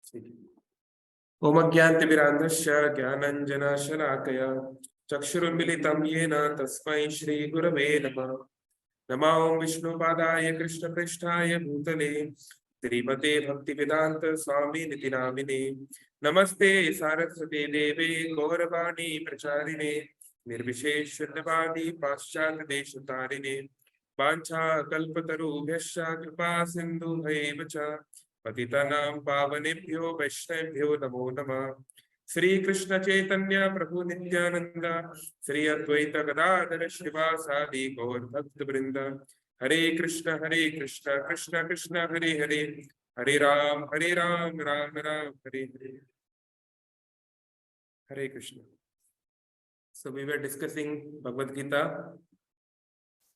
ओम अज्ञानतिमिरान्धस्य ज्ञानाञ्जनशलाकया चक्षुरुन्मिलितं येन तस्मै श्रीगुरवे नमः। नमो विष्णुपादाय कृष्णपृष्ठाय भूतले श्रीमते भक्तिवेदान्त स्वामिनिति नामिने। नमस्ते सारस्वते देवे गौरवाणी प्रचारिणे निर्विशेष शून्यवादी पाश्चात्य देशतारिणे वाञ्छाकल्पतरुभ्यश्च कृपा सिन्धुभैव च पतितानां पावनेभ्यो वैष्णवेभ्यो नमो नमः। श्री कृष्ण चैतन्य प्रभु नित्यानंद श्री अद्वैत गदाधर श्रीवासादि गौर भक्त वृंद हरे कृष्ण कृष्ण कृष्ण हरे हरे हरे राम राम राम हरे हरे। हरे Krishna. So we were discussing Bhagavad Gita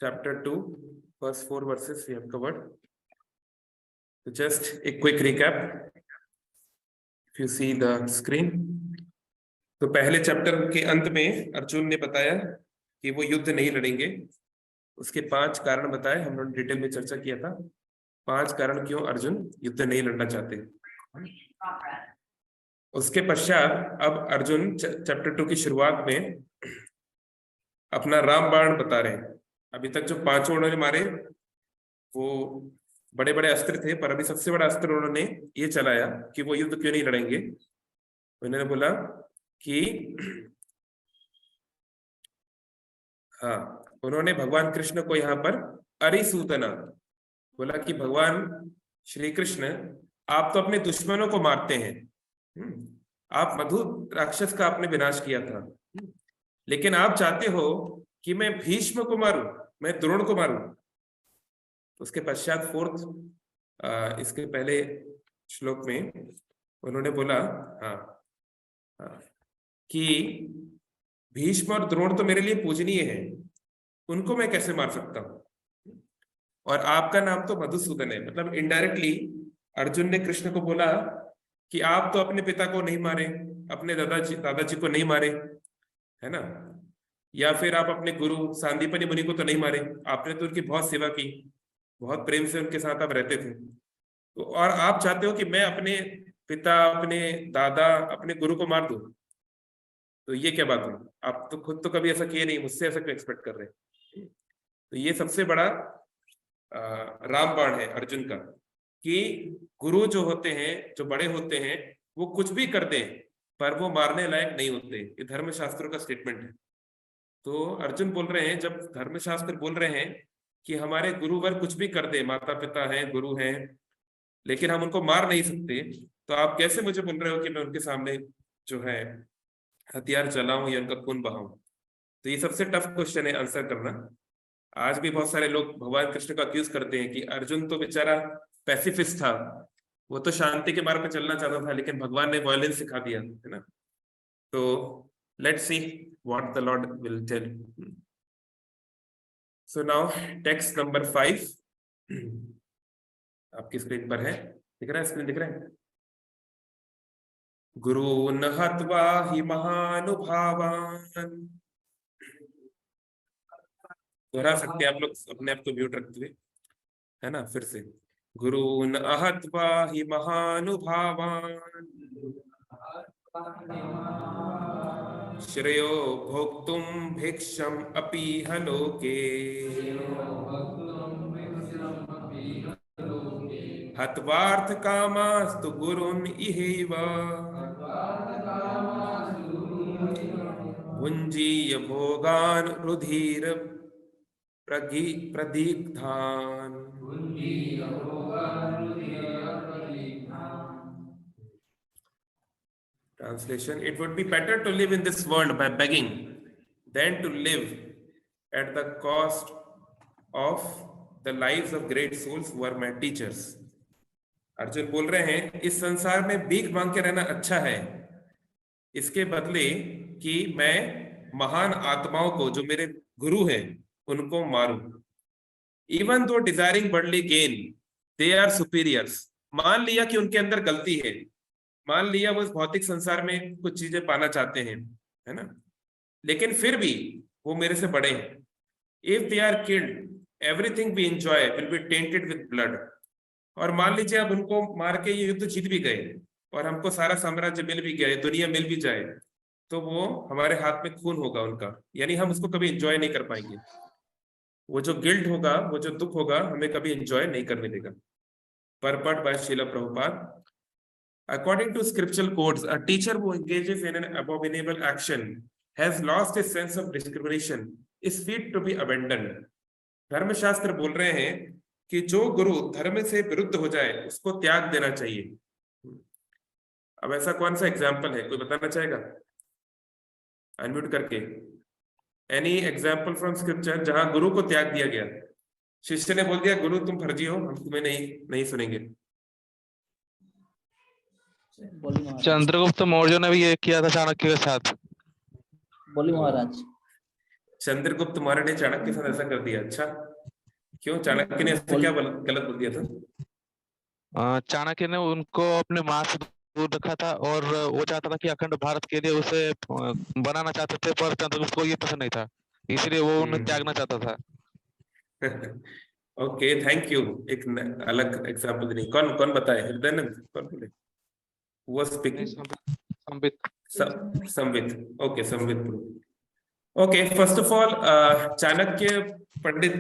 chapter 2 first 4 verses we have covered. So just a quick recap. If you see the screen. तो पहले चैप्टर के अंत में अर्जुन ने बताया कि वो युद्ध नहीं लड़ेंगे। उसके 5 कारण बताए, हम लोगों ने डिटेल में चर्चा किया था। 5 कारण क्यों अर्जुन युद्ध नहीं लड़ना चाहते। उसके पश्चात अब अर्जुन चैप्टर 2 की शुरुआत में अपना रामबाण बता रहे हैं। अभी तक जो 5 उन्होंने मारे वो बड़े बड़े अस्त्र थे, पर अभी सबसे बड़ा अस्त्र उन्होंने ये चलाया कि वो युद्ध क्यों नहीं लड़ेंगे। उन्होंने बोला कि हाँ, उन्होंने भगवान कृष्ण को यहाँ पर अरिसूतना बोला कि भगवान श्री कृष्ण आप तो अपने दुश्मनों को मारते हैं, आप मधु राक्षस का आपने विनाश किया था, लेकिन आप चाहते हो कि मैं भीष्म को मारूं, मैं द्रोण को मारूं। उसके पश्चात 4th इसके पहले श्लोक में उन्होंने बोला कि भीष्म और द्रोण तो मेरे लिए पूजनीय है, उनको मैं कैसे मार सकता हूं, और आपका नाम तो मधुसूदन है। मतलब इनडायरेक्टली अर्जुन ने कृष्ण को बोला कि आप तो अपने पिता को नहीं मारे, अपने दादाजी को नहीं मारे, है ना, या फिर आप अपने गुरु सांदीपनि मुनि को तो नहीं मारे, आपने तो उनकी बहुत सेवा की, बहुत प्रेम से उनके साथ आप रहते थे, तो और आप चाहते हो कि मैं अपने पिता, अपने दादा, अपने गुरु को मार दूं, तो ये क्या बात हुई? आप तो खुद तो कभी ऐसा किए नहीं, मुझसे ऐसा क्यों एक्सपेक्ट कर रहे हैं? तो ये सबसे बड़ा रामबाण है अर्जुन का कि गुरु जो होते हैं, जो बड़े होते हैं, वो कुछ भी कर दें पर वो मारने लायक नहीं होते। ये धर्मशास्त्रों का स्टेटमेंट है। तो अर्जुन बोल रहे हैं, जब धर्मशास्त्र बोल रहे हैं कि हमारे गुरुवर कुछ भी कर दे, माता पिता हैं, गुरु हैं, लेकिन हम उनको मार नहीं सकते, तो आप कैसे मुझे बोल रहे हो कि मैं उनके सामने जो है हथियार चलाऊं या उनका खून बहाऊं? तो ये सबसे टफ क्वेश्चन है आंसर करना। आज भी बहुत सारे लोग भगवान कृष्ण को अक्यूज करते हैं कि अर्जुन तो बेचारा पैसिफिस्ट था, वो तो शांति के मार्ग पे चलना चाहता था, लेकिन भगवान ने वायलेंस सिखा दिया, है ना। तो let's see what the lord will tell. So now text number 5 आपकी स्क्रीन पर है, दिख रहा है? स्क्रीन दिख रहा है? गुरून् हत्वा हि महानुभावान्, दोहरा सकते हैं आप लोग अपने आप को म्यूट रखते हुए, है ना। फिर से, गुरून् अहत्वा हि महानुभावान् श्रेयो भोक्तुं भिक्षम् अपीह लोके हत्वार्थ कामास्तु गुरून् इहैव भुञ्जीय भोगान् रुधिर प्रदीग्धान्। Translation: It would be better to live in this world by begging than to live at the cost of the lives of great souls who are my teachers. Arjun बोल रहे हैं, इस संसार में भीख मांग के रहना अच्छा है, इसके बदले कि मैं महान आत्माओं को जो मेरे गुरु हैं उनको मारूं। Even though desiring worldly gain they are superiors. मान लिया कि उनके अंदर गलती है, मान लिया वो इस भौतिक संसार में कुछ चीजें पाना चाहते हैं, है ना, लेकिन फिर भी वो मेरे से बड़े हैं। If they are killed everything we enjoy will be tainted with blood. और मान लीजिए अब उनको मार के ये युद्ध जीत भी गए, और हमको सारा साम्राज्य मिल भी गया, दुनिया मिल भी जाए, तो वो हमारे हाथ में खून होगा उनका, यानी हम उसको कभी एंजॉय नहीं कर पाएंगे। वो जो गिल्ट होगा, वो जो दुख होगा, हमें कभी एंजॉय नहीं करने देगा। Purport by Srila Prabhupada. According to scriptural codes, a teacher who engages in an abominable action has lost his sense of discrimination, is fit to be abandoned. धर्मशास्त्र बोल रहे हैं कि जो गुरु धर्म से विरुद्ध हो जाए उसको त्याग देना चाहिए। अब ऐसा कौन सा एग्जाम्पल है, कोई बताना चाहेगा अनम्यूट करके? एनी एग्जाम्पल फ्रॉम स्क्रिप्चर जहां गुरु को त्याग दिया गया, शिष्य ने बोल दिया गुरु तुम फर्जी हो, हम तुम्हें नहीं सुनेंगे। चंद्रगुप्त मौर्य ने भी ये किया था चाणक्य के साथ। बोली महाराज। चंद्रगुप्त मौर्य ने चाणक्य के साथ ऐसा कर दिया? अच्छा, क्यों? चाणक्य ने ऐसा क्या गलत बोल दिया था? चाणक्य ने उनको अपने माँ से दूर रखा था और वो चाहता था कि अखंड भारत के लिए उसे बनाना चाहते थे, पर चंद्रगुप्त को ये पसंद नहीं था, इसलिए वो उन्हें त्यागना चाहता था। Okay, thank you. एक अलग एग्जांपल देने, कौन कौन बताए? हृदयानंद कौन बोले? वो speaking Samvit. Okay, Samvit. Okay, first of all Chanakya Pandit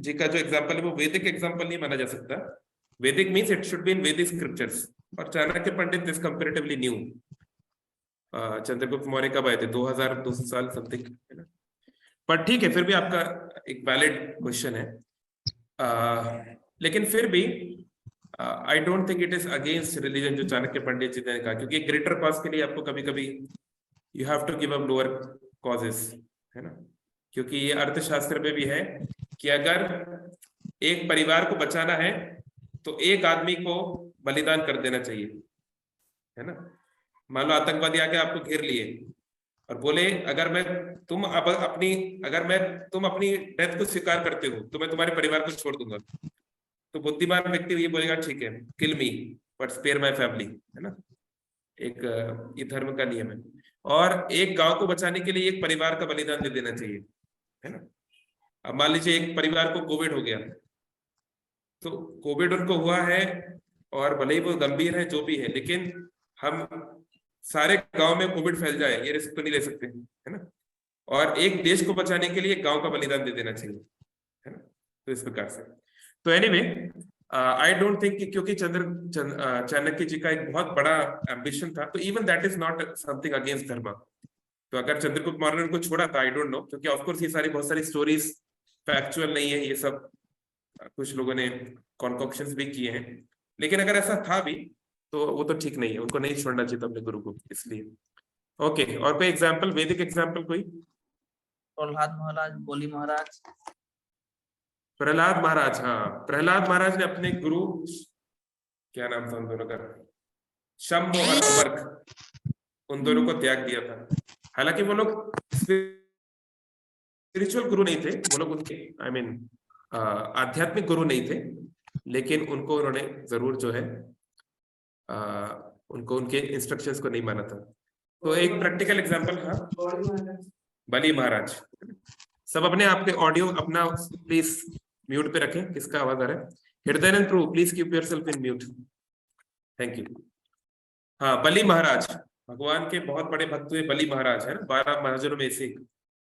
ji का जो एग्जांपल है वो वैदिक एग्जांपल नहीं माना जा सकता। Vedic means it should be in Vedic scriptures, और Chanakya Pandit is comparatively new. Chandragupta Maurya कब आए थे? 2200 साल समथिंग, है ना? पर ठीक है, फिर भी आपका एक वैलिड क्वेश्चन है। लेकिन फिर भी I don't think it is against religion जो चाणक्य पंडित जी ने कहा, क्योंकि ग्रेटर कॉज के लिए आपको कभी कभी you have to give up lower causes, है ना? क्योंकि ये अर्थशास्त्र में भी है कि अगर एक परिवार को बचाना है तो एक आदमी को बलिदान कर देना चाहिए, है ना? मान लो आतंकवादी आके आपको घेर लिए और बोले अगर तुम अपनी डेथ को स्वीकार करते हो तो मैं तुम्हारे परिवार को छोड़ दूंगा, तो बुद्धिमान व्यक्ति ये बोलेगा ठीक है, kill me but spare my family, है ना? एक ये धर्म का नियम है। और एक गांव को बचाने के लिए एक परिवार का बलिदान दे देना चाहिए, है ना? अब मान लीजिए एक परिवार को कोविड हो गया, तो कोविड उनको हुआ है और भले ही वो गंभीर है जो भी है, लेकिन हम सारे गांव में कोविड फैल जाए ये रिस्क तो नहीं ले सकते, है ना? और एक देश को बचाने के लिए एक गांव का बलिदान दे देना चाहिए, है ना? तो इस प्रकार से, तो एनीवे आई डोंट थिंक कि क्योंकि चाणक्य जी का एक बहुत बड़ा एम्बिशन था, तो even that is not something against धर्म। तो अगर चंद्रगुप्त मौर्य ने उनको छोड़ा था, आई डोंट नो, क्योंकि ऑफकोर्स ये सारी बहुत सारी स्टोरीज फैक्चुअल नहीं है, ये सब कुछ लोगों ने कॉन्कॉक्शंस भी किए हैं, लेकिन अगर ऐसा था भी तो वो तो ठीक नहीं है, उनको नहीं छोड़ना चाहिए अपने गुरु को, इसलिए। ओके, और कोई एग्जांपल, वैदिक एग्जांपल कोई? प्रहलाद महाराज, बोली महाराज। प्रहलाद महाराज, हाँ, प्रहलाद महाराज ने अपने गुरु, क्या नाम था उन दोनों का, शंभ और अमर्क, उन दोनों को त्याग दिया था। हालांकि वो लोग स्पिरिचुअल गुरु नहीं थे, वो लोग उनके आई मीन आध्यात्मिक गुरु नहीं थे, लेकिन उनको उन्होंने जरूर जो है उनको उनके इंस्ट्रक्शंस को नहीं माना था। तो एक प्रैक्टिकल एग्जांपल, हाँ, बली महाराज। सब अपने आपके ऑडियो अपना प्लीज म्यूट पे रखें, किसका आवाज आ रहा है? Hridayananda Prabhu please keep yourself in mute, thank you. हाँ, बली महाराज भगवान के बहुत बड़े भक्त हुए बली महाराज, है ना, 12 महाजनों में से एक।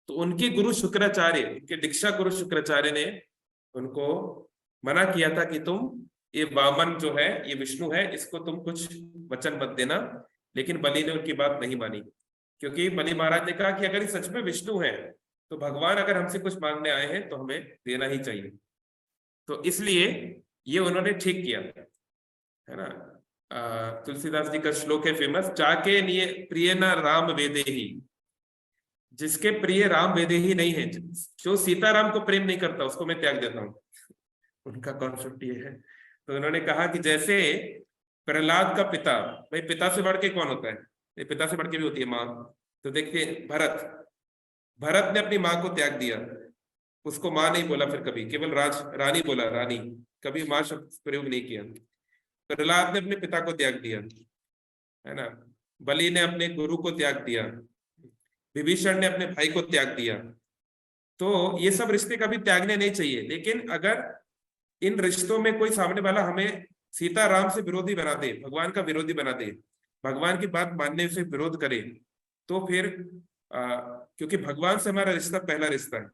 तो उनके गुरु शुक्राचार्य, उनके दीक्षा गुरु शुक्राचार्य ने उनको मना किया था कि तुम ये वामन जो है, ये विष्णु है, इसको तुम कुछ वचन मत देना, लेकिन बलि ने उनकी बात नहीं मानी, क्योंकि बलि महाराज ने कहा कि अगर ये सच में विष्णु है तो भगवान अगर हमसे कुछ मांगने आए हैं तो हमें देना ही चाहिए। तो इसलिए ये उन्होंने ठीक किया, है ना? तुलसीदास जी का श्लोक है फेमस, जाके लिए प्रिय न राम वेदे ही, जिसके प्रिय राम वेदे ही नहीं है, जो सीताराम को प्रेम नहीं करता उसको मैं त्याग देता हूँ। उनका कॉन्सेप्ट ये है। तो उन्होंने कहा कि जैसे प्रहलाद का पिता, भाई पिता से बढ़ के कौन होता है? पिता से बढ़ के भी होती है माँ। तो देखिए भरत ने अपनी माँ को त्याग दिया, उसको माँ नहीं बोला, फिर कभी केवल रानी बोला, रानी, कभी माँ शब्द प्रयोग नहीं किया। प्रहलाद ने अपने पिता को त्याग दिया, है ना? बलि ने अपने गुरु को त्याग दिया, विभीषण ने अपने भाई को त्याग दिया। तो ये सब रिश्ते कभी त्यागने नहीं चाहिए, लेकिन अगर इन रिश्तों में कोई सामने वाला हमें सीता राम से विरोधी बना दे, भगवान का विरोधी बना दे, भगवान की बात मानने से विरोध करे तो फिर क्योंकि भगवान से हमारा रिश्ता पहला रिश्ता है।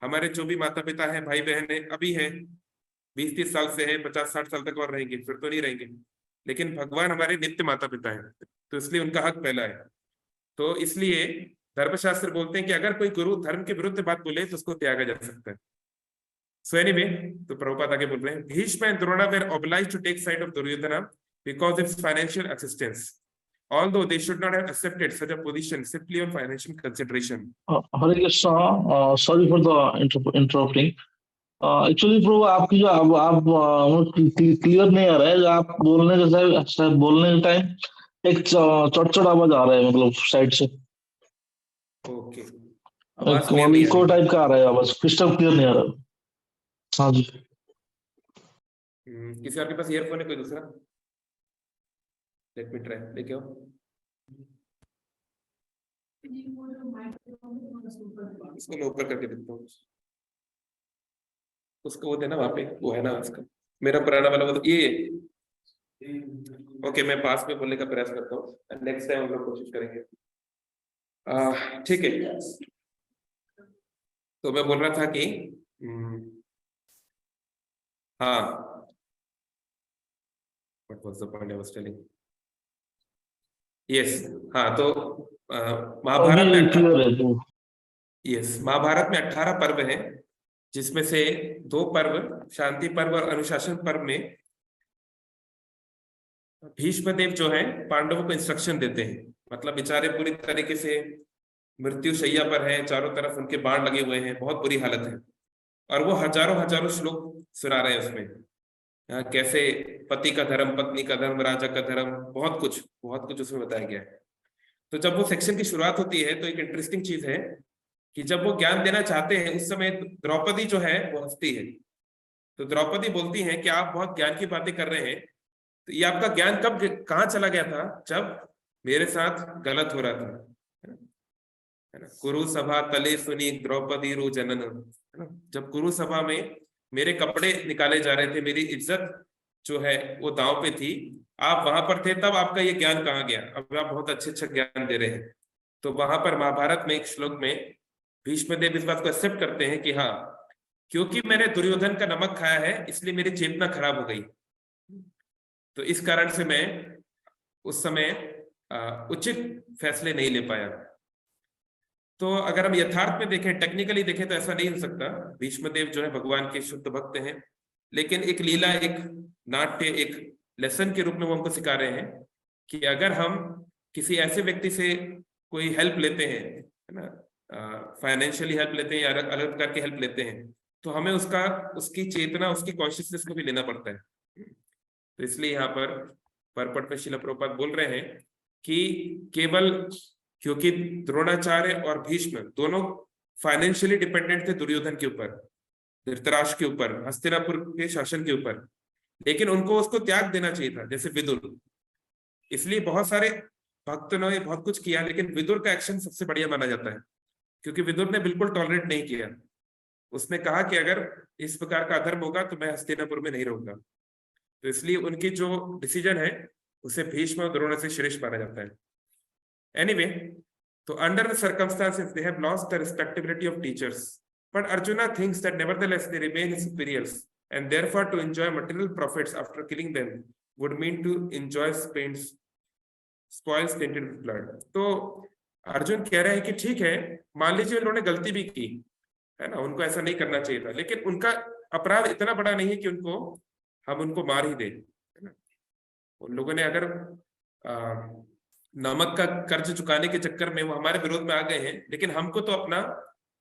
हमारे जो भी माता पिता हैं, भाई बहन है, अभी है 20-30 साल से है, 50-60 साल तक और रहेंगे, फिर तो नहीं रहेंगे। लेकिन भगवान हमारे नित्य माता पिता है, तो इसलिए उनका हक पहला है। तो इसलिए धर्मशास्त्र बोलते हैं कि अगर कोई गुरु धर्म के विरुद्ध बात बोले तो उसको त्यागा जा सकता है। सो एनीवे, तो प्रभुपाद आगे बोल रहे हैं, Bhishma and Drona were obliged to take side of Duryodhana because of his financial assistance, although they should not have accepted such a position simply on financial consideration. Hare Krishna, sorry for the interrupting. Actually प्रभु आपकी जो आप clear नहीं आ रहा है, आप बोलने जैसा बोलने के टाइम एक चटचट आवाज आ रहा है, मतलब साइड से ओके, मतलब इको टाइप का आ रहा है आवाज, क्रिस्टल क्लियर नहीं आ रहा। हाँ जी। किसी और के पास ईयरफोन है कोई दूसरा? लेट मी ट्राई, लेके आओ। इसको मैं ऊपर करके देता हूँ, उसको वो देना, वहां पे वो है ना उसका, मेरा पुराना वाला वो ये। ओके, मैं पास में बोलने का प्रयास करता हूँ, नेक्स्ट टाइम हम लोग कोशिश करेंगे। ठीक है, तो मैं बोल रहा था कि हाँ, what was the point I was telling? Yes, हाँ, तो महाभारत में क्लियर है तो। यस, महाभारत में 18 पर्व हैं, जिसमें से 2 पर्व, शांति पर्व और अनुशासन पर्व में भीष्मदेव जो है पांडवों को इंस्ट्रक्शन देते हैं। मतलब बेचारे पूरी तरीके से मृत्यु शैया पर हैं, चारों तरफ उनके बाण लगे हुए हैं, बहुत बुरी हालत है, और वो हजारों हजारों श्लोक सुना रहे हैं उसमें। कैसे पति का धर्म, पत्नी का धर्म, राजा का धर्म, बहुत कुछ उसमें बताया गया है। तो जब वो सेक्शन की शुरुआत होती है तो एक इंटरेस्टिंग चीज है कि जब वो ज्ञान देना चाहते हैं उस समय द्रौपदी जो है वो हंसती है। तो द्रौपदी बोलती है कि आप बहुत ज्ञान की बातें कर रहे हैं, तो ये आपका ज्ञान कब कहाँ चला गया था? जब मेरे साथ गलत हो रहा था, है ना। कुरु सभा तले सुनी द्रौपदी रो जनन, है ना। जब कुरु सभा में मेरे कपड़े निकाले जा रहे थे, मेरी इज्जत जो है वो दांव पे थी, आप वहां पर थे, तब आपका ये ज्ञान कहाँ गया? अब आप बहुत अच्छा ज्ञान दे रहे हैं। तो वहां पर महाभारत में एक श्लोक में भीष्मदेव इस बात को एक्सेप्ट करते हैं कि हाँ, क्योंकि मैंने दुर्योधन का नमक खाया है इसलिए मेरी चेतना खराब हो गई, तो इस कारण से मैं उस समय उचित फैसले नहीं ले पाया। तो अगर हम यथार्थ में देखें, टेक्निकली देखें, तो ऐसा नहीं हो सकता। भीष्मदेव जो है भगवान के शुद्ध भक्त हैं, लेकिन एक लीला, एक नाट्य, एक लेसन के रूप में वो हमको सिखा रहे हैं कि अगर हम किसी ऐसे व्यक्ति से कोई हेल्प लेते हैं, है ना, फाइनेंशियली हेल्प लेते हैं या अलग प्रकार की हेल्प लेते हैं, तो हमें उसकी चेतना, उसकी कॉन्शियसनेस को भी लेना पड़ता है। तो इसलिए यहाँ पर परपट में श्रील प्रभुपाद बोल रहे हैं कि केवल क्योंकि द्रोणाचार्य और भीष्म दोनों फाइनेंशियली डिपेंडेंट थे दुर्योधन के ऊपर, धृतराष्ट्र के ऊपर, हस्तिनापुर के शासन के ऊपर, लेकिन उनको उसको त्याग देना चाहिए था, जैसे विदुर। इसलिए बहुत सारे भक्तों ने बहुत कुछ किया, लेकिन विदुर का एक्शन सबसे बढ़िया माना जाता है, क्योंकि विदुर ने बिल्कुल टॉलरेट नहीं किया। उसने कहा कि अगर इस प्रकार का अधर्म होगा तो मैं हस्तिनापुर में नहीं रहूंगा। तो इसलिए उनकी जो डिसीजन है उसे भीष्म और द्रोण से श्रेष्ठ माना जाता है। Anyway, so under the circumstances, they have lost the respectability of teachers. But Arjuna thinks that nevertheless they remain his superiors, and therefore to enjoy material profits after killing them would mean to enjoy spoils tainted with blood. तो अर्जुन कह रहे हैं कि ठीक है, मान लीजिए उन्होंने गलती भी की, है ना, उनको ऐसा नहीं करना चाहिए था, लेकिन उनका अपराध इतना बड़ा नहीं है कि हम उनको मार ही दें, है ना। उन लोगों ने अगर नमक का कर्ज चुकाने के चक्कर में वो हमारे विरोध में आ गए हैं, लेकिन हमको तो अपना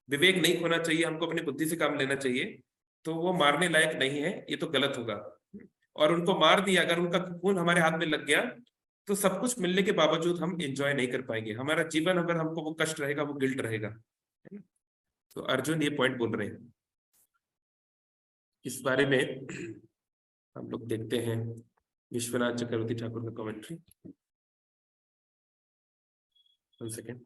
विवेक नहीं खोना चाहिए, हमको अपनी बुद्धि से काम लेना चाहिए। तो वो मारने लायक नहीं है, ये तो गलत होगा। और उनको मार दिया, अगर उनका खून हमारे हाथ में लग गया तो सब कुछ मिलने के बावजूद हम एंजॉय नहीं कर पाएंगे, हमारा जीवन, अगर हमको वो कष्ट रहेगा, वो गिल्ट रहेगा। तो अर्जुन ये पॉइंट बोल रहे हैं। इस बारे में हम लोग देखते हैं विश्वनाथ चक्रवर्ती ठाकुर का कमेंट्री। One second.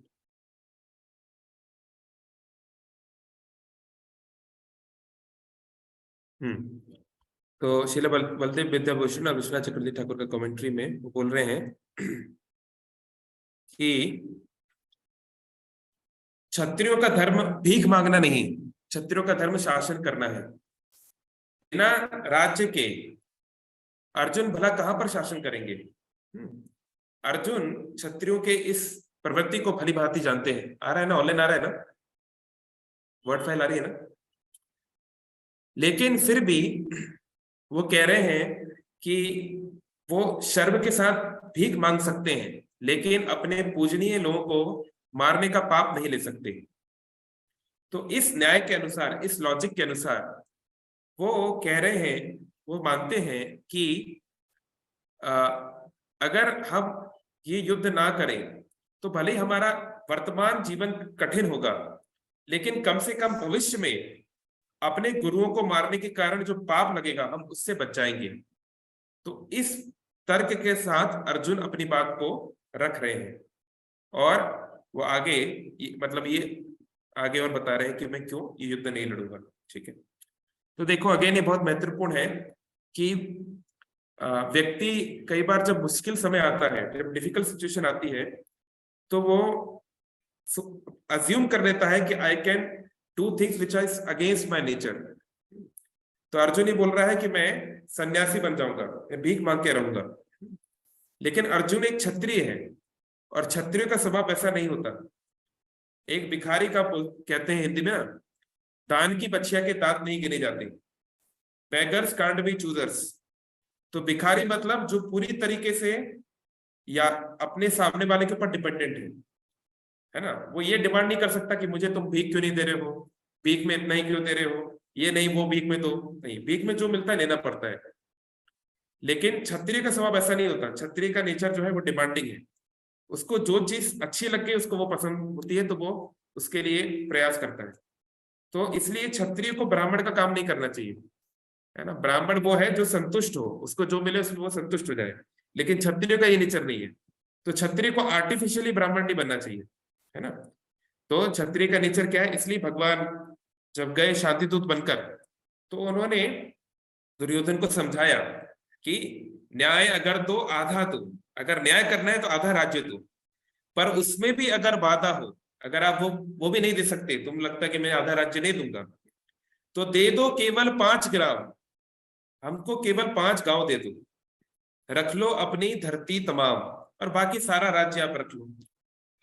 तो श्रील बलदेव विद्याभूषण और विश्वनाथ चक्रवर्ती ठाकुर का कमेंट्री में वो बोल रहे हैं कि क्षत्रियों का धर्म भीख मांगना नहीं, क्षत्रियों का धर्म शासन करना है। बिना राज्य के अर्जुन भला कहां पर शासन करेंगे? अर्जुन क्षत्रियों के इस प्रवृत्ति को भली भांति जानते हैं। आ रहा है ना, ऑनलाइन आ रहा है ना, वर्ड फाइल आ रही है ना? लेकिन फिर भी वो कह रहे हैं कि वो शर्म के साथ भीख मांग सकते हैं, लेकिन अपने पूजनीय लोगों को मारने का पाप नहीं ले सकते। तो इस न्याय के अनुसार, इस लॉजिक के अनुसार वो कह रहे हैं, वो मानते हैं कि अगर हम ये युद्ध ना करें तो भले ही हमारा वर्तमान जीवन कठिन होगा, लेकिन कम से कम भविष्य में अपने गुरुओं को मारने के कारण जो पाप लगेगा हम उससे बच जाएंगे। तो इस तर्क के साथ अर्जुन अपनी बात को रख रहे हैं और वो आगे मतलब ये आगे और बता रहे हैं कि मैं क्यों ये युद्ध नहीं लड़ूंगा। ठीक है, तो देखो अगेन ये बहुत महत्वपूर्ण है कि व्यक्ति कई बार जब मुश्किल समय आता है, जब डिफिकल्ट सिचुएशन आती है, तो वो अज्यूम कर लेता है कि I can do things which is against my nature. तो अर्जुन ही बोल रहा है कि मैं सन्यासी बन जाऊंगा, मैं भीख मांग के रहूंगा। लेकिन अर्जुन एक क्षत्रिय है और क्षत्रिय का स्वभाव ऐसा नहीं होता। एक भिखारी का कहते हैं हिंदी में ना, दान की बच्चिया के दांत नहीं गिने जाते, बेगर्स कांट बी चूजर्स। तो भिखारी मतलब जो पूरी तरीके से या अपने सामने वाले के ऊपर डिपेंडेंट है ना, वो ये डिमांड नहीं कर सकता कि मुझे तुम भीख क्यों नहीं दे रहे हो, भीख में इतना ही क्यों दे रहे हो, ये नहीं वो भीख में दो, नहीं, भीख में जो मिलता है लेना पड़ता है। लेकिन क्षत्रिय का स्वभाव ऐसा नहीं होता। क्षत्रिय का नेचर जो है वो डिमांडिंग है, उसको जो चीज अच्छी लग गई उसको वो पसंद होती है तो वो उसके लिए प्रयास करता है। तो इसलिए क्षत्रिय को ब्राह्मण का काम नहीं करना चाहिए, है ना। ब्राह्मण वो है जो संतुष्ट हो, उसको जो मिले उसमें वो संतुष्ट हो जाए। लेकिन क्षत्रिय का ये नेचर नहीं है। तो क्षत्रिय को आर्टिफिशियली ब्राह्मण नहीं बनना चाहिए, है ना। तो क्षत्रिय का नेचर क्या है, इसलिए भगवान जब गए शांतिदूत बनकर तो उन्होंने दुर्योधन को समझाया कि न्याय अगर दो आधा दो, अगर न्याय करना है तो आधा राज्य दो, पर उसमें भी अगर बाधा हो, अगर आप वो भी नहीं दे सकते, तुम लगता है कि मैं आधा राज्य नहीं दूंगा, तो दे दो केवल 5 ग्राम, हमको केवल 5 गांव दे दो, रख लो अपनी धरती तमाम और बाकी सारा राज्य आप रख लो,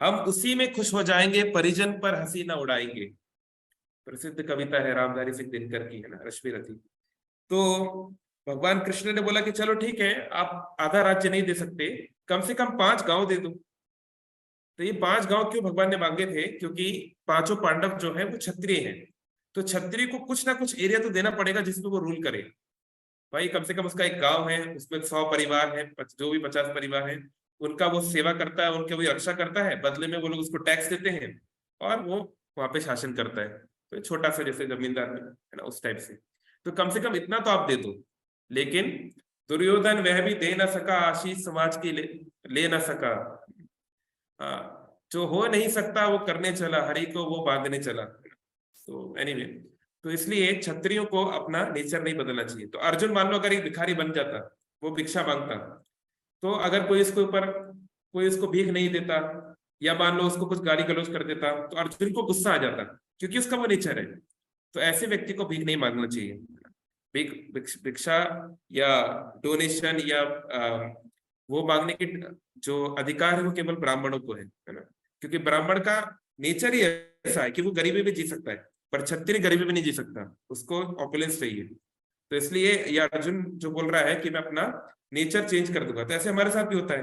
हम उसी में खुश हो जाएंगे, परिजन पर हंसी ना उड़ाएंगे। प्रसिद्ध कविता है रामधारी सिंह दिनकर की, है ना, रश्मि रथी। तो भगवान कृष्ण ने बोला कि चलो ठीक है, आप आधा राज्य नहीं दे सकते, कम से कम 5 गांव दे दो। तो ये 5 गांव क्यों भगवान ने मांगे थे, क्योंकि पांचों पांडव जो है वो क्षत्रिय हैं। तो क्षत्रिय को कुछ ना कुछ एरिया तो देना पड़ेगा जिसमें वो रूल करे। भाई कम से कम उसका एक गांव है, उसमें 100 परिवार है, जो भी 50 परिवार है, उनका वो सेवा करता है, उनके वो रक्षा करता है, बदले में वो लोग उसको टैक्स देते हैं और वो वहां पे शासन करता है। तो छोटा सा जैसे जमींदार है ना, उस टाइप से। तो कम से कम इतना तो आप दे दो। लेकिन दुर्योधन वह भी दे ना सका, आशीष समाज की ले ना सका। जो हो नहीं सकता वो करने चला, हरि को वो बांधने चला। तो एनीवे, तो इसलिए क्षत्रियों को अपना नेचर नहीं बदलना चाहिए। तो अर्जुन मान लो अगर एक भिखारी बन जाता, वो भिक्षा मांगता, तो अगर कोई इसके ऊपर कोई इसको भीख नहीं देता या मान लो उसको कुछ गाली गलौज कर देता, तो अर्जुन को गुस्सा आ जाता, क्योंकि उसका वो नेचर है। तो ऐसे व्यक्ति को भीख नहीं मांगना चाहिए। भिक्षा या डोनेशन या वो मांगने की जो अधिकार है वो केवल ब्राह्मणों को है ना, क्योंकि ब्राह्मण का नेचर ही ऐसा है कि वो गरीबी में जी सकता है, पर क्षत्रिय गरीबी में नहीं जी सकता, उसको ऑपुलेंस चाहिए। तो इसलिए ये अर्जुन जो बोल रहा है कि मैं अपना नेचर चेंज कर दूंगा। तो ऐसे हमारे साथ भी होता है,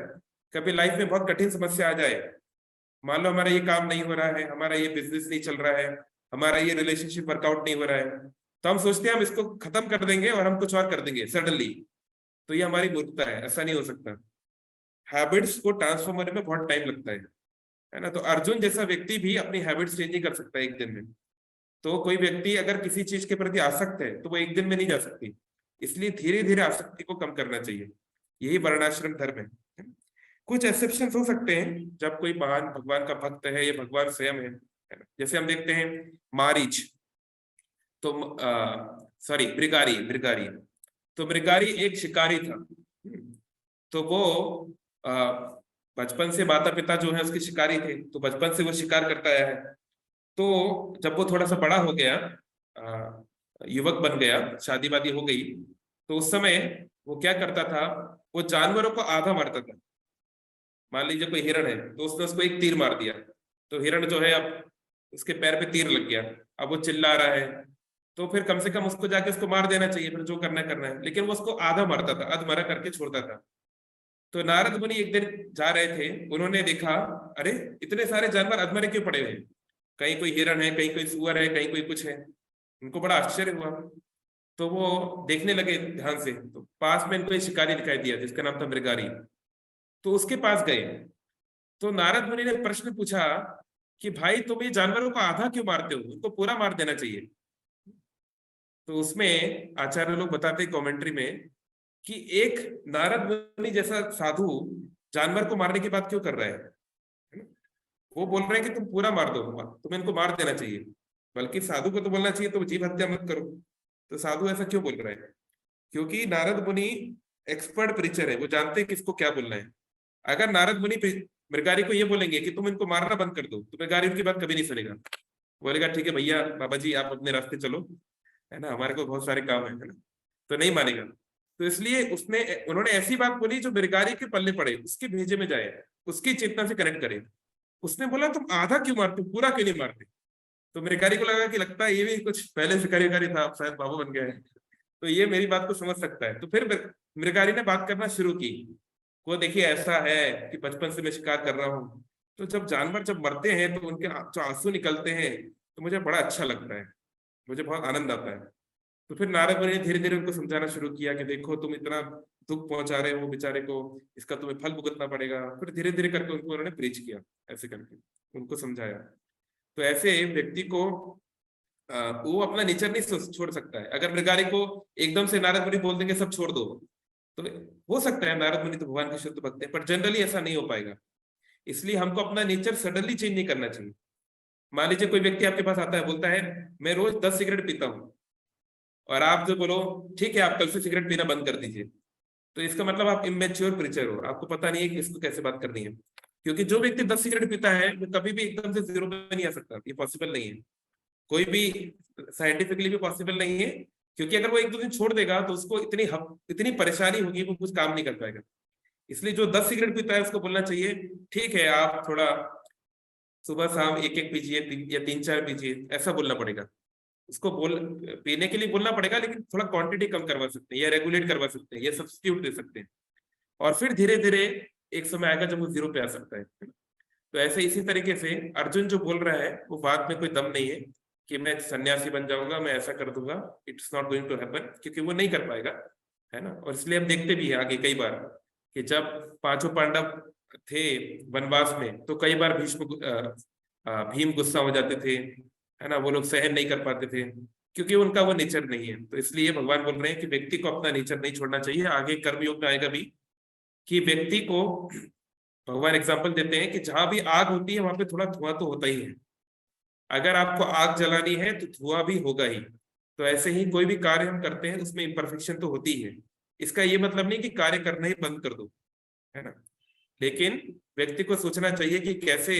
कभी लाइफ में बहुत कठिन समस्या आ जाए, मान लो हमारा ये काम नहीं हो रहा है, हमारा ये बिजनेस नहीं चल रहा है, हमारा ये रिलेशनशिप वर्कआउट नहीं हो रहा है, तो हम सोचते हैं हम इसको खत्म कर देंगे और हम कुछ और कर देंगे सडनली। तो ये हमारी मूर्खता है, ऐसा नहीं हो सकता। हैबिट्स को ट्रांसफॉर्म होने में बहुत टाइम लगता है ना। तो अर्जुन जैसा व्यक्ति भी अपनी हैबिट्स चेंज नहीं कर सकता एक दिन में। तो कोई व्यक्ति अगर किसी चीज के प्रति आसक्त है तो वो एक दिन में नहीं जा सकती, इसलिए धीरे धीरे आसक्ति को कम करना चाहिए। यही वर्णाश्रम धर्म है। कुछ एक्सेप्शन हो सकते हैं जब कोई महान भगवान का भक्त है या भगवान स्वयं है ना। जैसे हम देखते हैं मारीच, तो सॉरी मृगारी तो मृगारी एक शिकारी था। तो वो बचपन से माता पिता जो है उसके शिकारी थे, तो बचपन से वो शिकार करता आया है। तो जब वो थोड़ा सा बड़ा हो गया, युवक बन गया, शादी वादी हो गई, तो उस समय वो क्या करता था, वो जानवरों को आधा मारता था। मान लीजिए कोई हिरण है, तो उसने उसको एक तीर मार दिया, तो हिरण जो है अब उसके पैर पे तीर लग गया, अब वो चिल्ला रहा है, तो फिर कम से कम उसको जाके उसको मार देना चाहिए, फिर जो करना है, लेकिन वो उसको आधा मारता था, अधमरा करके छोड़ता था। तो नारद मुनि एक दिन जा रहे थे, उन्होंने देखा, अरे इतने सारे जानवर अधमरे क्यों पड़े हुए हैं, कहीं कोई हिरण है, कहीं कोई सुअर है, कहीं कोई कुछ है। उनको बड़ा आश्चर्य हुआ, तो वो देखने लगे ध्यान से, तो पास में इनको एक शिकारी दिखाई दिया जिसका नाम था मृगारी। तो उसके पास गए, तो नारद मुनि ने प्रश्न पूछा कि भाई तुम ये जानवरों को आधा क्यों मारते हो, उनको पूरा मार देना चाहिए। तो उसमें आचार्य लोग बताते कमेंट्री में कि एक नारद मुनि जैसा साधु जानवर को मारने की बात क्यों कर रहा है ना? वो बोल रहे हैं कि तुम पूरा मार दो, तुम्हें इनको मार देना चाहिए, बल्कि साधु को तो बोलना चाहिए तुम जीव हत्या मत करो। तो साधु ऐसा क्यों बोल रहा है? क्योंकि नारद मुनि एक्सपर्ट प्रीचर है, वो जानते हैं किसको क्या बोलना है। अगर नारद मुनि मृगारी को ये बोलेंगे कि तुम इनको मारना बंद कर दो, तो मृगारी उनकी बात कभी नहीं सुनेगा, बोलेगा ठीक है भैया बाबा जी आप अपने रास्ते चलो, है ना, हमारे को बहुत सारे काम है ना, तो नहीं मानेगा। तो इसलिए उन्होंने ऐसी बात बोली जो मृगारी के पल्ले पड़े, उसके भेजे में जाए, उसकी चेतना से कनेक्ट करे। उसने बोला तुम आधा क्यों मारते हो, पूरा क्यों नहीं मारते? तो मृगारी को लगा कि लगता है ये भी कुछ पहले शिकारी था, अब शायद बाबू बन गया है, तो ये मेरी बात को समझ सकता है। तो फिर मृगारी ने बात करना शुरू की, वो देखिए ऐसा है कि बचपन से मैं शिकार कर रहा हूँ, तो जब जानवर जब मरते हैं तो उनके जो आंसू निकलते हैं तो मुझे बड़ा अच्छा लगता है, मुझे बहुत आनंद आता है। तो फिर नारद मुनि ने धीरे धीरे उनको समझाना शुरू किया कि देखो तुम इतना दुख पहुंचा रहे हो बेचारे को, इसका तुम्हें फल भुगतना पड़ेगा। फिर धीरे धीरे करके उनको उन्होंने प्रीच किया, ऐसे करके उनको समझाया। तो ऐसे व्यक्ति को वो अपना नेचर नहीं छोड़ सकता है। अगर मृगारी को एकदम से नारद मुनि बोल देंगे सब छोड़ दो, तो हो सकता है नारद मुनि तो भगवान के शुद्ध भक्त हैं, पर जनरली ऐसा नहीं हो पाएगा। इसलिए हमको अपना नेचर सडनली चेंज नहीं करना चाहिए। मान लीजिए कोई व्यक्ति आपके पास आता है, बोलता है मैं रोज 10 सिगरेट पीता हूँ, और आप जो बोलो ठीक है आप कल से सिगरेट पीना बंद कर दीजिए, तो इसका मतलब आप इमेच्योर प्रीचर हो, आपको पता नहीं है कि इसको कैसे बात करनी है। क्योंकि जो व्यक्ति 10 सिगरेट पीता है वो कभी भी एकदम से 0 पे नहीं आ सकता, ये पॉसिबल नहीं है, कोई भी साइंटिफिकली भी पॉसिबल नहीं है। क्योंकि अगर वो एक दो दिन छोड़ देगा तो उसको इतनी परेशानी होगी, वो कुछ काम नहीं कर पाएगा। इसलिए जो 10 सिगरेट पीता है उसको बोलना चाहिए ठीक है आप थोड़ा सुबह शाम एक एक पीजिए या 3-4 पीजिए, ऐसा बोलना पड़ेगा उसको। पीने के लिए बोलना पड़ेगा, लेकिन थोड़ा क्वांटिटी कम करवा सकते हैं या रेगुलेट करवा सकते हैं या सब्स्टिट्यूट दे सकते हैं, और फिर धीरे धीरे एक समय आएगा जब वो 0 पे आ सकता है। तो ऐसे इसी तरीके से अर्जुन जो बोल रहा है वो बात में कोई दम नहीं है कि मैं सन्यासी बन जाऊंगा, मैं ऐसा कर दूंगा, it's not going to happen, क्योंकि वो नहीं कर पाएगा, है ना। और इसलिए हम देखते भी हैं आगे कई बार कि जब 5 पांडव थे वनवास में, तो कई बार भीम गुस्सा हो जाते थे, है ना, वो लोग सहन नहीं कर पाते थे, क्योंकि उनका वो नेचर नहीं है। तो इसलिए भगवान बोल रहे हैं कि व्यक्ति को अपना नेचर नहीं छोड़ना चाहिए। आगे कर्मयोग में आएगा भी कि व्यक्ति को भगवान एग्जाम्पल देते हैं कि जहां भी आग होती है वहां पे थोड़ा धुआं तो होता ही है। अगर आपको आग जलानी है तो धुआं भी होगा ही। तो ऐसे ही कोई भी कार्य हम करते हैं उसमें इम्परफेक्शन तो होती है। इसका ये मतलब नहीं कि कार्य करना ही बंद कर दो, है ना, लेकिन व्यक्ति को सोचना चाहिए कि कैसे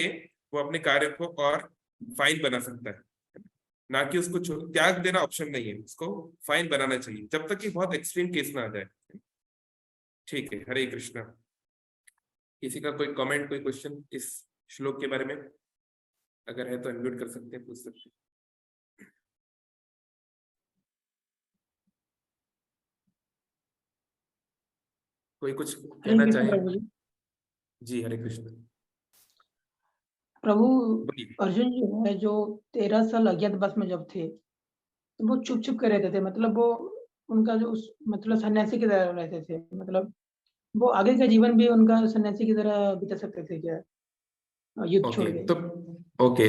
वो अपने कार्य को और फाइन बना सकता है, ना कि उसको त्याग देना ऑप्शन नहीं है, उसको फाइन बनाना चाहिए जब तक कि बहुत एक्सट्रीम केस ना आ जाए। ठीक है, हरे कृष्णा। किसी का कोई कमेंट, कोई क्वेश्चन इस श्लोक के बारे में अगर है तो अनम्यूट कर सकते हैं, पूछ सकते हैं। कोई कुछ कहना चाहे? जी हरे कृष्ण। प्रभु बोलिए। अर्जुन जो है, जो 13 साल अज्ञातवास में जब थे, तो वो चुप चुप कर रहते थे, मतलब वो उनका जो मतलब सन्यासी की तरह रहते थे, मतलब वो आगे का जीवन भी उनका सन्यासी की तरह बिता सकते थे क्या, युद्ध छोड़ के?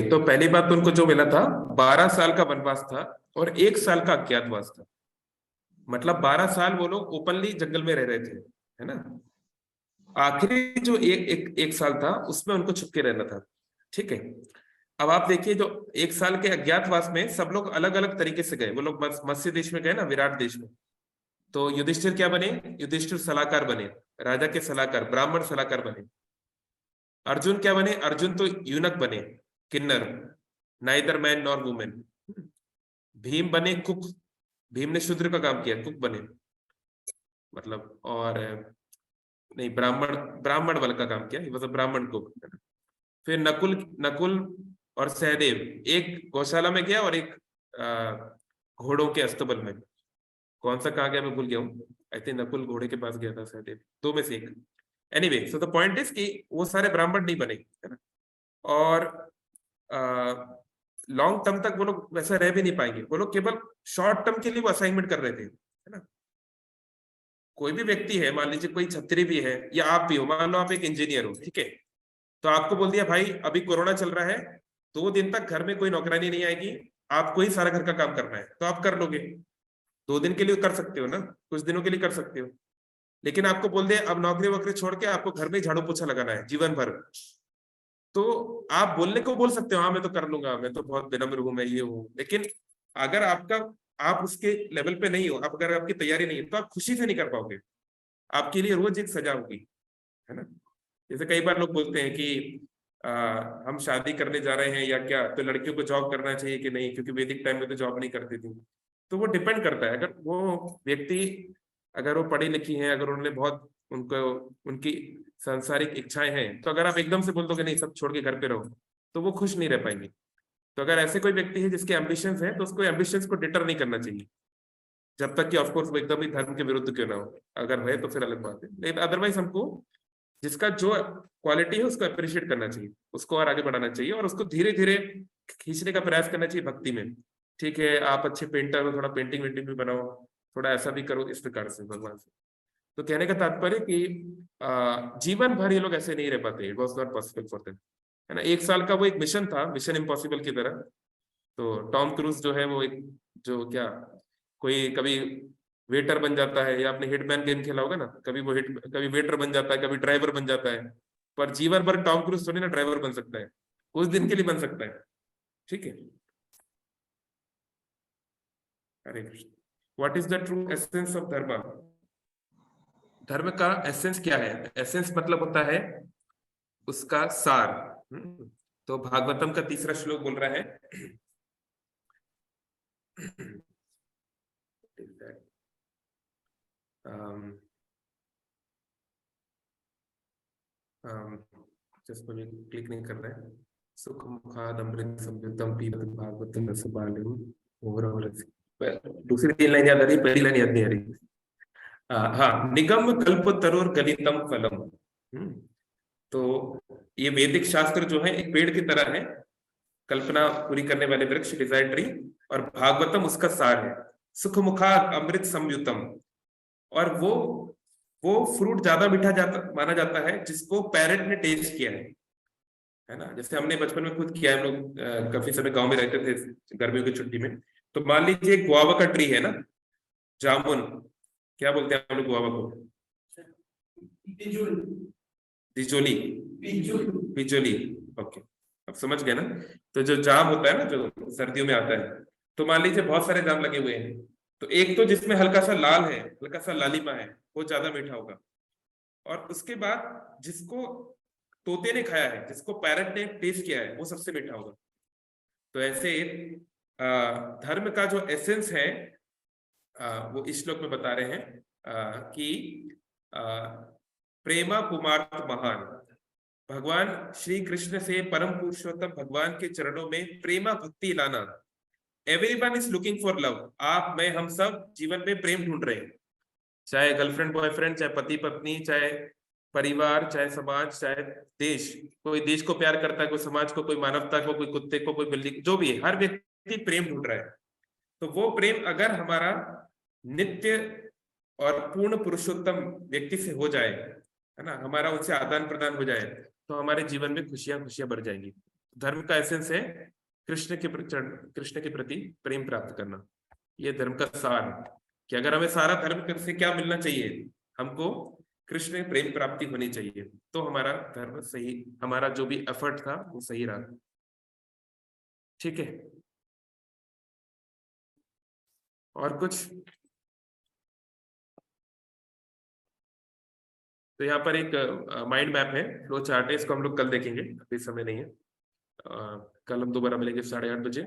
तो पहली बात तो उनको जो मिला था 12 साल का वनवास था और 1 साल का अज्ञातवास था। मतलब 12 साल वो लोग ओपनली जंगल में रह रहे थे, है ना। आखिरी जो एक साल था उसमें उनको छुप के रहना था, ठीक है। अब आप देखिए जो 1 साल के अज्ञातवास में सब लोग अलग अलग तरीके से गए। वो लोग मत्स्य देश में गए ना, विराट देश में। तो युधिष्ठिर क्या बने? युधिष्ठिर सलाहकार बने, राजा के सलाहकार, ब्राह्मण सलाहकार बने। अर्जुन क्या बने? अर्जुन तो यूनक बने, किन्नर, neither man nor women. Bhim बने कुक, भीम ने शूद्र का काम किया, कुक बने मतलब, और नहीं, ब्राह्मण, ब्राह्मण वाला का काम किया, मतलब ब्राह्मण कुक। फिर नकुल, नकुल और सहदेव एक गौशाला में गया और एक घोड़ों के अस्तबल में। कौन सा कहा गया मैं भूल गया हूँ, आई थिंक नकुल घोड़े के पास गया था, सहदेव, दो में से एक। Anyway, so the point is कि वो सारे ब्राह्मण नहीं बने, है ना। और लॉन्ग टर्म तक वो लोग वैसा रह भी नहीं पाएंगे, वो लोग केवल शॉर्ट टर्म के लिए वो असाइनमेंट कर रहे थे, है ना। कोई भी व्यक्ति है, मान लीजिए कोई छत्री भी है, या आप भी हो, मान लो आप एक इंजीनियर हो, ठीक है, तो आपको बोल दिया भाई अभी कोरोना चल रहा है, 2 दिन तक घर में कोई नौकरानी नहीं आएगी, आपको ही सारा घर का काम करना है, तो आप कर लोगे। 2 दिन के लिए कर सकते हो ना, कुछ दिनों के लिए कर सकते हो। लेकिन आपको बोल दिया अब नौकरी वोकरी छोड़ के आपको घर में झाड़ू पोछा लगाना है जीवन भर, तो आप बोलने को बोल सकते हो, हाँ मैं तो कर लूंगा, मैं तो बहुत विनम्र हूं, मैं ये हूँ। लेकिन अगर आपका, आप उसके लेवल पे नहीं हो, आप अगर आपकी तैयारी नहीं है, तो आप खुशी से नहीं कर पाओगे, आपके लिए रोज एक सजा होगी, है ना। जैसे कई बार लोग बोलते हैं कि हम शादी करने जा रहे हैं या क्या, तो लड़कियों को जॉब करना चाहिए कि नहीं, क्योंकि वैदिक टाइम में तो जॉब नहीं करती थी। तो वो डिपेंड करता है, अगर वो व्यक्ति, अगर वो पढ़ी लिखी हैं, अगर उन्होंने बहुत, उनको, उनकी सांसारिक इच्छाएं हैं, तो अगर आप एकदम से बोल दोगे नहीं सब छोड़ के घर पे रहो, तो वो खुश नहीं रह पाएंगे। तो अगर ऐसे कोई व्यक्ति है जिसके एम्बिशंस हैं, तो उसको एम्बिशंस को डिटर नहीं करना चाहिए, जब तक कि ऑफकोर्स वो एकदम ही धर्म के विरुद्ध क्यों ना हो। अगर है तो फिर अलग बात है, लेकिन अदरवाइज हमको जिसका जो क्वालिटी है उसको अप्रिशिएट करना चाहिए, उसको और आगे बढ़ाना चाहिए, और उसको धीरे धीरे खींचने का प्रयास करना चाहिए भक्ति में। ठीक है, आप अच्छे पेंटर हो, थोड़ा पेंटिंग वेंटिंग भी बनाओ, थोड़ा ऐसा भी करो, इस प्रकार से भगवान से। तो कहने का तात्पर्य कि जीवन भर ये लोग ऐसे नहीं रह पाते, it was not possible for them, है ना। 1 साल का वो एक मिशन था, मिशन इम्पॉसिबल की तरह। तो टॉम क्रूज जो है वो एक, जो क्या, कोई कभी वेटर बन जाता है, या आपने हिटमैन गेम खेला होगा ना, कभी वो हिट, कभी वेटर बन जाता है, कभी ड्राइवर बन जाता है। पर जीवन भर टॉम क्रूज थोड़ी ना ड्राइवर बन सकता है, कुछ दिन के लिए बन सकता है, ठीक है। Hare Krishna. What is the true essence of dharma? धर्म का एसेंस क्या है? एसेंस मतलब होता है उसका सार। तो भागवतम का 3रा श्लोक बोल रहा है, जस्ट मुझे क्लिक नहीं कर रहा है। सुख मुखाद अमृत संयुतम पीबत भागवतम रसबालिम ओवरऑल। दूसरी 3 लाइन याद आ रही, पहली लाइन याद नहीं आ रही। हाँ, निगम कल्प तरोर गलितम फलम। तो ये वैदिक शास्त्र जो है एक पेड़ की तरह है, कल्पना पूरी करने वाले वृक्ष, डिजायर ट्री, और भागवतम उसका सार है, सुख मुखाद अमृत संयुतम। और वो फ्रूट ज्यादा मीठा जाता माना जाता है जिसको पैरेट ने टेस्ट किया है ना। जैसे हमने बचपन में खुद किया है, हम लोग काफी समय गांव में रहते थे गर्मियों की छुट्टी में। तो मान लीजिए एक गुआवा का ट्री है ना, जामुन, क्या बोलते हैं हम लोग गुआवा को? बिजोली, बिजोली, ओके, अब समझ गए ना। तो जो जाम होता है ना, जो सर्दियों में आता है, तो मान लीजिए बहुत सारे जाम लगे हुए हैं, तो एक तो जिसमें हल्का सा लाल है, हल्का सा लालिमा है, वो ज्यादा मीठा होगा। और उसके बाद जिसको तोते ने खाया है, जिसको पैरट ने टेस्ट किया है, वो सबसे मीठा होगा। तो ऐसे धर्म का जो एसेंस है, वो इस श्लोक में बता रहे हैं कि प्रेमा पुमार्थ महान, भगवान श्री कृष्ण से, परम पुरुषोत्तम भगवान के चरणों में प्रेमा भक्ति लाना। Everyone is looking for love, आप मैं हम सब जीवन में प्रेम ढूंढ रहे हैं, चाहे गर्लफ्रेंड बॉयफ्रेंड, चाहे पति पत्नी, चाहे परिवार, चाहे समाज, चाहे देश। कोई देश को प्यार करता है, कोई समाज को, कोई मानवता को, कोई कुत्ते को, कोई बिल्ली, जो भी है, हर व्यक्ति प्रेम ढूंढ रहा है। तो वो प्रेम अगर हमारा नित्य और पूर्ण पुरुषोत्तम व्यक्ति से हो जाए, है ना, हमारा उनसे आदान प्रदान हो जाए, तो हमारे जीवन में खुशियां खुशियां बढ़ जाएंगी। धर्म का एसेंस है कृष्ण के प्रति प्रेम प्राप्त करना। ये धर्म का सार है कि अगर हमें सारा धर्म से क्या मिलना चाहिए, हमको कृष्ण प्रेम प्राप्ति होनी चाहिए, तो हमारा धर्म सही, हमारा जो भी एफर्ट था वो सही रहा। ठीक है, और कुछ? तो यहाँ पर एक माइंड मैप है, फ्लो चार्ट है, इसको हम लोग कल देखेंगे, अभी समय नहीं है। कल हम दोबारा मिलेंगे 8:30 बजे।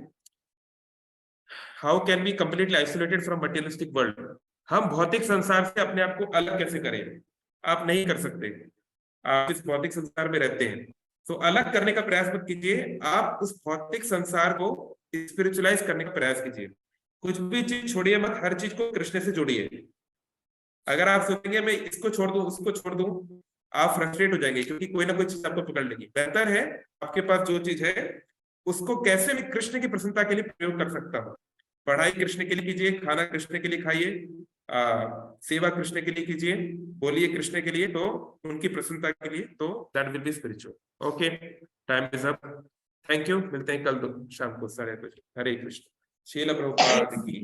How can be completely isolated from materialistic world? हम भौतिक संसार से अपने आप को अलग कैसे करें? आप नहीं कर सकते, आप इस भौतिक संसार में रहते हैं, तो अलग करने का प्रयास मत कीजिए, आप उस भौतिक संसार को स्पिरिचुअलाइज करने का प्रयास कीजिए। कुछ भी चीज छोड़िए मत, हर चीज को कृष्ण से जोड़िए। अगर आप सोचेंगे मैं इसको छोड़ दूं उसको छोड़ दूं, आप फ्रस्ट्रेट हो जाएंगे, क्योंकि कोई ना कोई चीज आपको पकड़ लेगी। बेहतर है आपके पास जो चीज है उसको कैसे मैं कृष्ण की प्रसन्नता के लिए प्रयोग कर सकता हूँ। पढ़ाई कृष्ण के लिए कीजिए, खाना कृष्ण के लिए खाइए, सेवा कृष्ण के लिए कीजिए, बोलिए कृष्ण के लिए, तो उनकी प्रसन्नता के लिए, तो that will be spiritual. Okay, time is up. Thank you, मिलते हैं कल शाम को 8:30 बजे। हरे कृष्ण। श्रील प्रभुपाद की।